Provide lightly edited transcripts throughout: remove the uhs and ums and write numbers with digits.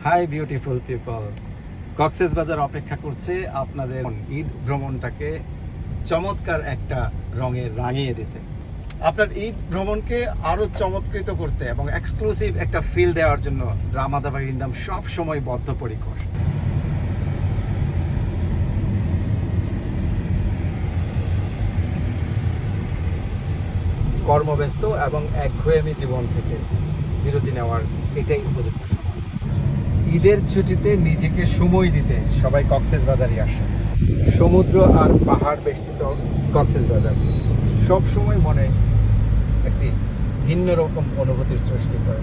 Hi beautiful people, Cox's Bazar অপেক্ষা করছে আপনাদের ঈদ ভ্রমণটাকে চমৎকার একটা রঙে রাঙিয়ে দিতে, আপনার ঈদ ভ্রমণকে আরো চমৎকৃত করতে এবং এক্সক্লুসিভ একটা ফিল দেওয়ার জন্য রামাদা বাই ইনদাম সব সময় বদ্ধপরিকর। কর্মব্যস্ত এবং একঘেয়েমি জীবন থেকে বিরতি নেওয়ার এটাই উপযুক্ত সময়। ঈদের ছুটিতে নিজেকে সময় দিতে সবাই কক্সবাজারই আসে। সমুদ্র আর পাহাড় বেষ্টিত কক্সবাজার সব সময় মনে একটি ভিন্ন রকম অনুভূতির সৃষ্টি করে।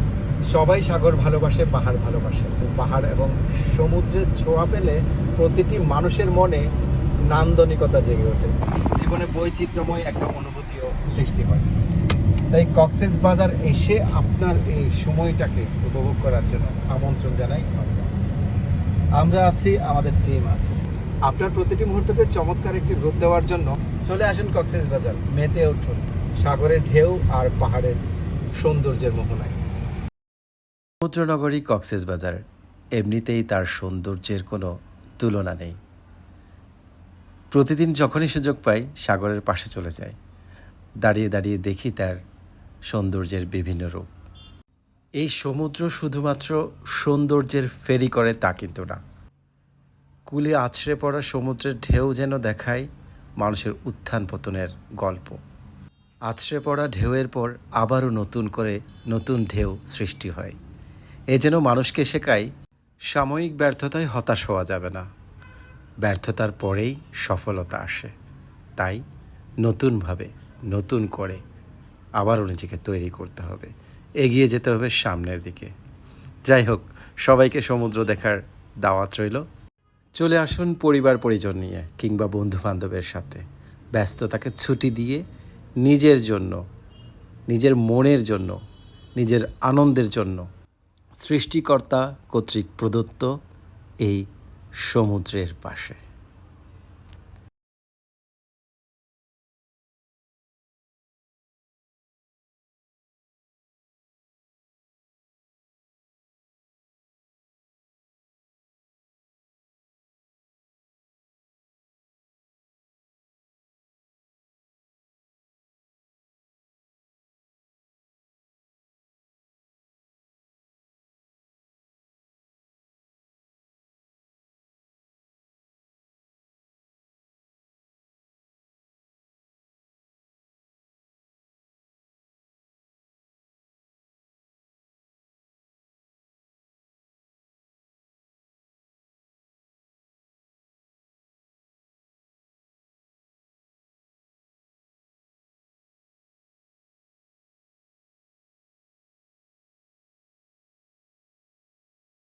সবাই সাগর ভালোবাসে, পাহাড় ভালোবাসে। পাহাড় এবং সমুদ্রের ছোঁয়া পেলে প্রতিটি মানুষের মনে নান্দনিকতা জেগে ওঠে, জীবনে বৈচিত্র্যময় একটা অনুভূতিও সৃষ্টি হয়। তাই কক্সবাজার এসে আপনার এই সময়টাকে উপভোগ করার জন্য আমন্ত্রণ জানাই। আমরা আছি, আমাদের টিম আছে। আপনার প্রতিটি মুহূর্তকে চমৎকার একটি রূপ দেওয়ার জন্য চলে আসুন কক্সবাজার, মেতে উঠুন সাগরের ঢেউ আর পাহাড়ের সৌন্দর্যের মোহনায়। সমুদ্রনগরী কক্সবাজার এমনিতেই তার সৌন্দর্যের কোনো তুলনা নেই। প্রতিদিন যখনই সুযোগ পাই সাগরের পাশে চলে যাই, দাঁড়িয়ে দাঁড়িয়ে দেখি তার সৌন্দর্যের বিভিন্ন রূপ। এই সমুদ্র শুধুমাত্র সৌন্দর্যের ফেরি করে তা কিন্তু না, কূলে আছড়ে পড়া সমুদ্রের ঢেউ যেন দেখায় মানুষের উত্থান পতনের গল্প। আছড়ে পড়া ঢেউয়ের পর আবারও নতুন করে নতুন ঢেউ সৃষ্টি হয়। এ যেন মানুষকে শেখায় সাময়িক ব্যর্থতায় হতাশ হওয়া যাবে না, ব্যর্থতার পরেই সফলতা আসে। তাই নতুনভাবে নতুন করে আবারও নিজেকে তৈরি করতে হবে, এগিয়ে যেতে হবে সামনের দিকে। যাই হোক, সবাইকে সমুদ্র দেখার দাওয়াত রইল। চলে আসুন পরিবার পরিজন নিয়ে কিংবা বন্ধুবান্ধবের সাথে। ব্যস্ততাকে ছুটি দিয়ে নিজের জন্য, নিজের মনের জন্য, নিজের আনন্দের জন্য সৃষ্টিকর্তা কর্তৃক প্রদত্ত এই সমুদ্রের পাশে।